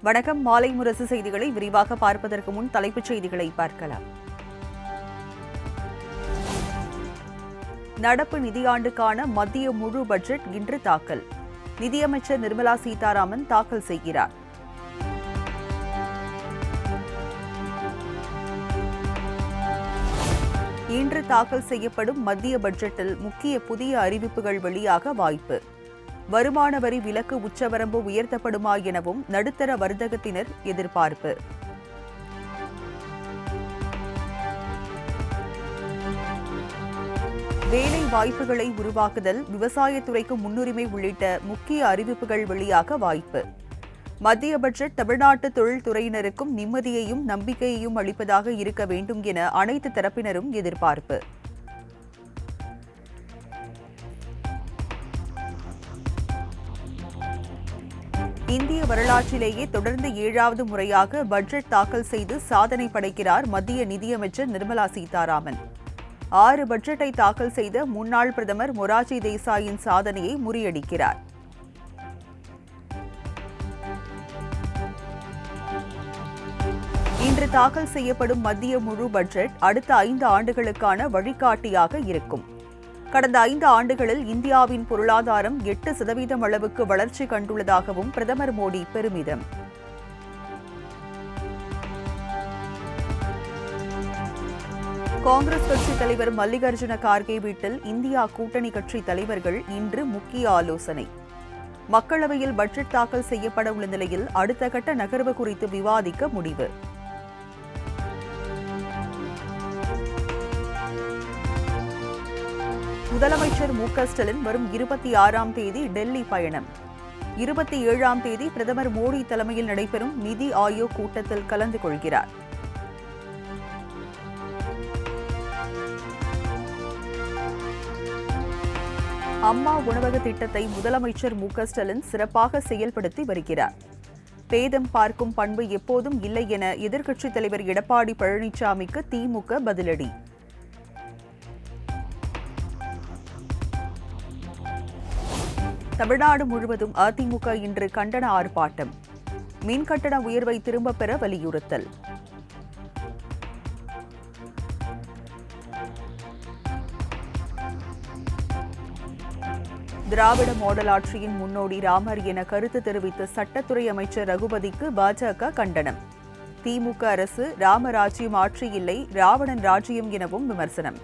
வணக்கம். மாலை முரசு செய்திகளை விரிவாக பார்ப்பதற்கு முன் தலைப்புச் செய்திகளை பார்க்கலாம். நடப்பு நிதியாண்டுக்கான மத்திய முழு பட்ஜெட் இன்று தாக்கல். நிதியமைச்சர் நிர்மலா சீதாராமன் தாக்கல் செய்கிறார். இன்று தாக்கல் செய்யப்படும் மத்திய பட்ஜெட்டில் முக்கிய புதிய அறிவிப்புகள் வெளியாக வாய்ப்பு. வருமான வரி விலக்கு உச்சவரம்பு உயர்த்தப்படுமா எனவும் நடுத்தர வர்த்தகத்தினர் எதிர்பார்ப்பு. வேலை வாய்ப்புகளை உருவாக்குதல், விவசாயத்துறைக்கு முன்னுரிமை உள்ளிட்ட முக்கிய அறிவிப்புகள் வெளியாக வாய்ப்பு. மத்திய பட்ஜெட் தமிழ்நாட்டு தொழில்துறையினருக்கும் நிம்மதியையும் நம்பிக்கையையும் அளிப்பதாக இருக்க வேண்டும் என அனைத்து தரப்பினரும் எதிர்பார்ப்பு. இந்திய வரலாற்றிலேயே தொடர்ந்து 7வது முறையாக பட்ஜெட் தாக்கல் செய்து சாதனை படைக்கிறார் மத்திய நிதியமைச்சர் நிர்மலா சீதாராமன். 6 பட்ஜெட்டை தாக்கல் செய்த முன்னாள் பிரதமர் மொரார்ஜி தேசாயின் சாதனையை முறியடிக்கிறார். இன்று தாக்கல் செய்யப்படும் மத்திய முழு பட்ஜெட் அடுத்த 5 ஆண்டுகளுக்கான வழிகாட்டியாக இருக்கும். கடந்த 5 ஆண்டுகளில் இந்தியாவின் பொருளாதாரம் 8% அளவுக்கு வளர்ச்சி கண்டுள்ளதாகவும் பிரதமர் மோடி பெருமிதம். காங்கிரஸ் கட்சித் தலைவர் மல்லிகார்ஜுன கார்கே வீட்டில் இந்தியா கூட்டணி கட்சி தலைவர்கள் இன்று முக்கிய ஆலோசனை. மக்களவையில் பட்ஜெட் தாக்கல் செய்யப்பட உள்ள நிலையில் அடுத்த கட்ட நகர்வு குறித்து விவாதிக்க முடிவு. முதலமைச்சர் மு.க.ஸ்டாலின் வரும் 26ஆம் தேதி டெல்லி பயணம். 27ஆம் தேதி பிரதமர் மோடி தலைமையில் நடைபெறும் நிதி ஆயோக் கூட்டத்தில் கலந்து கொள்கிறார். அம்மா உணவக திட்டத்தை முதலமைச்சர் மு.க.ஸ்டாலின் சிறப்பாக செயல்படுத்தி வருகிறார். பேதம் பார்க்கும் பண்பு எப்போதும் இல்லை என எதிர்க்கட்சித் தலைவர் எடப்பாடி பழனிசாமிக்கு திமுக பதிலடி. தமிழ்நாடு முழுவதும் அதிமுக இன்று கண்டன ஆர்ப்பாட்டம். மின் கட்டண உயர்வை திரும்பப் பெற வலியுறுத்தல். திராவிட மாடல் ஆட்சியின் முன்னோடி ராமர் என கருத்து தெரிவித்த சட்டத்துறை அமைச்சர் ரகுபதிக்கு பாஜக கண்டனம். திமுக அரசு ராமராஜ்யம் ஆட்சி இல்லை, ராவணன் ராஜ்யம் எனவும் விமர்சனம்.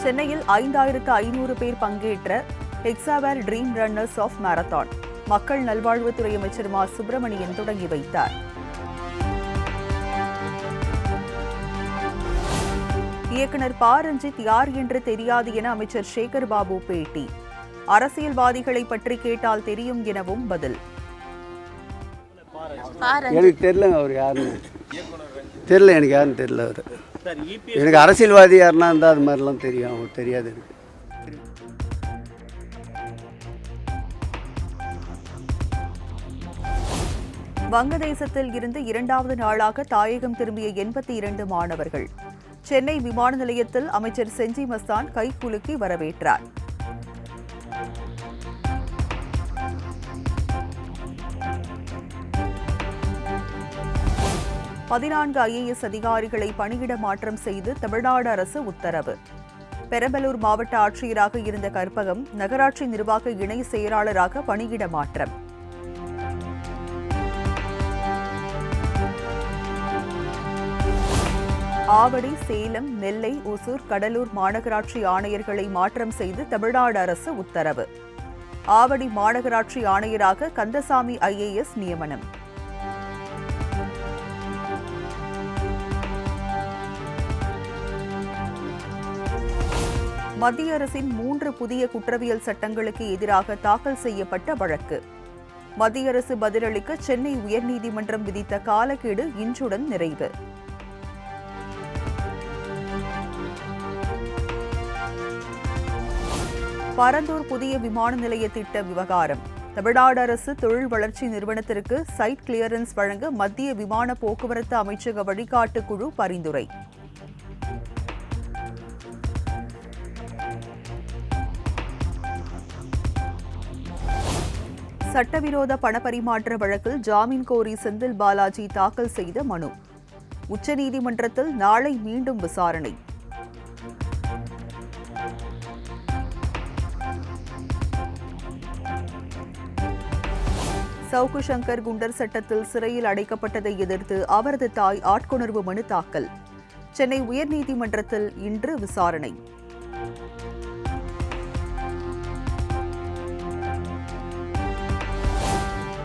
சென்னையில் 5500 பேர் பங்கேற்ற Hexaware dream runners of marathon மக்கள் நல்வாழ்வுத்துறை அமைச்சர் மா. சுப்பிரமணியன் தொடங்கி வைத்தார். இயக்குநர் ப. ரஞ்சித் யார் என்று தெரியாது என அமைச்சர் சேகர் பாபு பேட்டி. அரசியல்வாதிகளை பற்றி கேட்டால் தெரியும் எனவும் பதில். எனக்கு தெரியல, அவர் யாருன்னு தெரியல, எனக்கு யாருன்னு தெரியல. அவர் எனக்கு அரசியல்வாதி யாருன்னா இருந்தால் அது மாதிரிலாம் தெரியும், அவர் தெரியாது எனக்கு. வங்கதேசத்தில் இருந்து 2வது நாளாக தாயகம் திரும்பிய 82 மாணவர்கள். சென்னை விமான நிலையத்தில் அமைச்சர் செஞ்சி மஸ்தான் கைகுலுக்கி வரவேற்றார். பதினான்கு IAS அதிகாரிகளை பணியிட மாற்றம் செய்து தமிழ்நாடு அரசு உத்தரவு. பெரம்பலூர் மாவட்ட ஆட்சியராக இருந்த கற்பகம் நகராட்சி நிர்வாக இணை செயலாளராக பணியிட மாற்றம். ஆவடி, சேலம், நெல்லை, ஒசூர், கடலூர் மாநகராட்சி ஆணையர்களை மாற்றம் செய்து தமிழ்நாடு அரசு உத்தரவு. ஆவடி மாநகராட்சி ஆணையராக கந்தசாமி IAS நியமனம். மத்திய அரசின் 3 புதிய குற்றவியல் சட்டங்களுக்கு எதிராக தாக்கல் செய்யப்பட்ட வழக்கு. மத்திய அரசு பதிலளிக்க சென்னை உயர்நீதிமன்றம் விதித்த காலக்கெடு இன்றுடன் நிறைவு. பரந்தூர் புதிய விமான நிலைய திட்ட விவகாரம். தமிழ்நாடு அரசு தொழில் வளர்ச்சி நிறுவனத்திற்கு சைட் கிளியரன்ஸ் வழங்க மத்திய விமான போக்குவரத்து அமைச்சக வழிகாட்டு குழு பரிந்துரை. சட்டவிரோத பணப்பரிமாற்ற வழக்கில் ஜாமீன் கோரி செந்தில் பாலாஜி தாக்கல் செய்த மனு. உச்சநீதிமன்றத்தில் நாளை மீண்டும் விசாரணை. சவுக்கு சங்கர் குண்டர் சட்டத்தில் சிறையில் அடைக்கப்பட்டதை எதிர்த்து அவரது தாய் ஆட்கொணர்வு மனு தாக்கல். சென்னை உயர்நீதிமன்றத்தில் இன்று விசாரணை.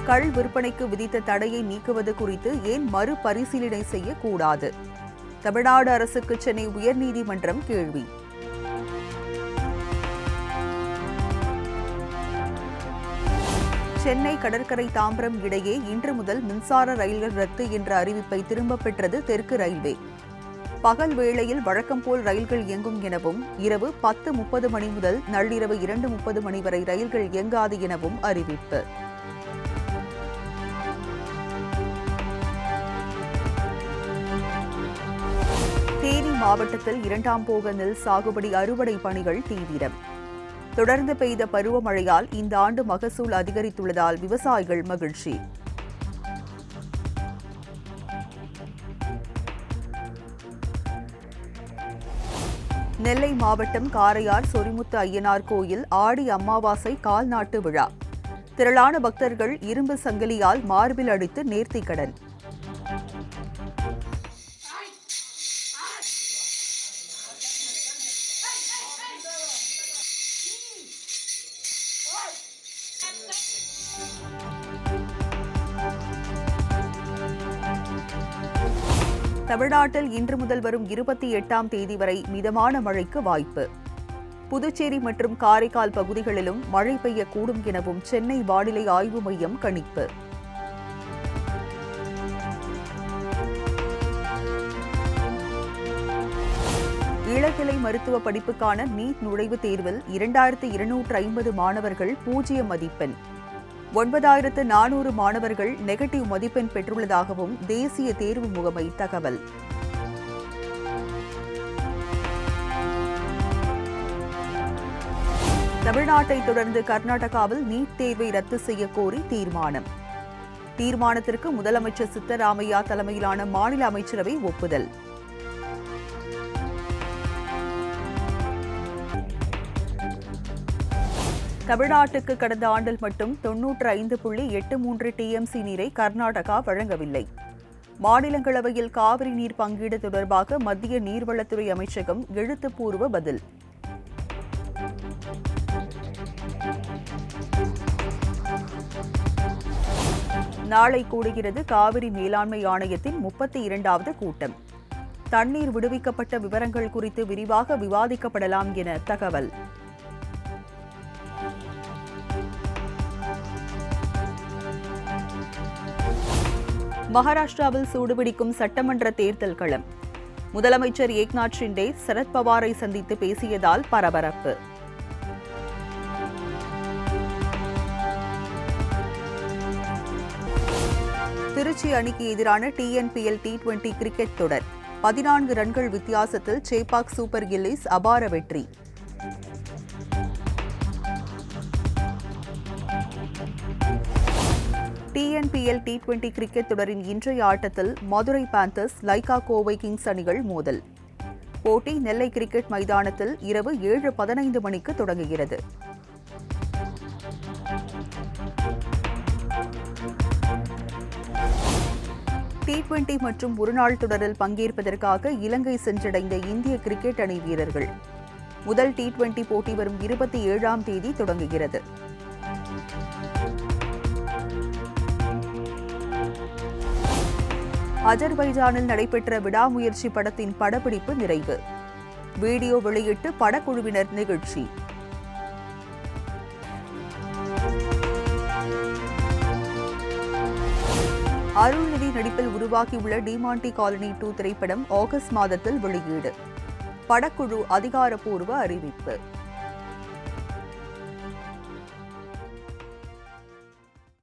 கள் விற்பனைக்கு விதித்த தடையை நீக்குவது குறித்து ஏன் மறுபரிசீலனை செய்யக்கூடாது? தமிழ்நாடு அரசுக்கு சென்னை உயர்நீதிமன்றம் கேள்வி. சென்னை கடற்கரை தாம்பரம் இடையே இன்று முதல் மின்சார ரயில்கள் ரத்து என்ற அறிவிப்பை திரும்பப் பெற்றது தெற்கு ரயில்வே. பகல் வேளையில் வழக்கம் போல் ரயில்கள் இயங்கும் எனவும், இரவு 10:30 மணி முதல் நள்ளிரவு 2:30 மணி வரை ரயில்கள் இயங்காது எனவும் அறிவிப்பு. தேனி மாவட்டத்தில் 2ஆம் போக நெல் சாகுபடி அறுவடை பணிகள் தீவிரம். தொடர்ந்து பெய்த பருவமழையால் இந்த ஆண்டு மகசூல் அதிகரித்துள்ளதால் விவசாயிகள் மகிழ்ச்சி. நெல்லை மாவட்டம் காரையார் சொரிமுத்து ஐயனார் கோயில் ஆடி அமாவாசை கால்நாட்டு விழா. திரளான பக்தர்கள் இரும்பு சங்கிலியால் மார்பில் அடித்து நேர்த்திக்கடன். தமிழ்நாட்டில் இன்று முதல் வரும் 28ஆம் தேதி வரை மிதமான மழைக்கு வாய்ப்பு. புதுச்சேரி மற்றும் காரைக்கால் பகுதிகளிலும் மழை பெய்யக்கூடும் எனவும் சென்னை வானிலை ஆய்வு மையம் கணிப்பு. இளநிலை மருத்துவ படிப்புக்கான நீட் நுழைவுத் தேர்வில் 2250 மாணவர்கள் 0 மதிப்பெண். 9400 மாணவர்கள் நெகட்டிவ் மதிப்பெண் பெற்றுள்ளதாகவும் தேசிய தேர்வு முகமை தகவல். தமிழ்நாட்டை தொடர்ந்து கர்நாடகாவில் நீட் தேர்வை ரத்து செய்ய கோரி தீர்மானம். தீர்மானத்திற்கு முதலமைச்சர் சித்தராமையா தலைமையிலான மாநில அமைச்சரவை ஒப்புதல். தமிழ்நாட்டுக்கு கடந்த ஆண்டில் மட்டும் 95.83 TMC நீரை கர்நாடகா வழங்கவில்லை. மாநிலங்களவையில் காவிரி நீர் பங்கீடு தொடர்பாக மத்திய நீர்வளத்துறை அமைச்சகம் எழுத்துப்பூர்வ பதில். நாளை கூடுகிறது காவிரி மேலாண்மை ஆணையத்தின் 32வது கூட்டம். தண்ணீர் விடுவிக்கப்பட்ட விவரங்கள் குறித்து விரிவாக விவாதிக்கப்படலாம் என தகவல். மகாராஷ்டிராவில் சூடுபிடிக்கும் சட்டமன்ற தேர்தல் களம். முதலமைச்சர் ஏக்நாத் ஷிண்டே சரத்பவாரை சந்தித்து பேசியதால் பரபரப்பு. திருச்சி அணிக்கு எதிரான TNPL T20 கிரிக்கெட் தொடர் 14 ரன்கள் வித்தியாசத்தில் சேப்பாக் சூப்பர் கில்லிஸ் அபார வெற்றி. TNPL T20 கிரிக்கெட் தொடரின் இன்றைய ஆட்டத்தில் Madurai panthers Lyca Kovai Kings அணிகள் மோதல். போட்டி நெல்லை கிரிக்கெட் மைதானத்தில் இரவு 7:15 மணிக்கு தொடங்குகிறது. T20 மற்றும் ஒருநாள் தொடரில் பங்கேற்பதற்காக இலங்கை சென்றடைந்த இந்திய கிரிக்கெட் அணி வீரர்கள். முதல் T20 போட்டி வரும் 27ஆம் தேதி தொடங்குகிறது. அஜர்பைஜானில் நடைபெற்ற விடாமுயற்சி படத்தின் படப்பிடிப்பு நிறைவு. வீடியோ வெளியிட்டு படக்குழுவினர் நிகழ்ச்சி. அருள்நிதி நடிப்பில் உருவாகியுள்ள டிமாண்டி காலனி 2 திரைப்படம் ஆகஸ்ட் மாதத்தில் வெளியீடு. படக்குழு அதிகாரப்பூர்வ அறிவிப்பு.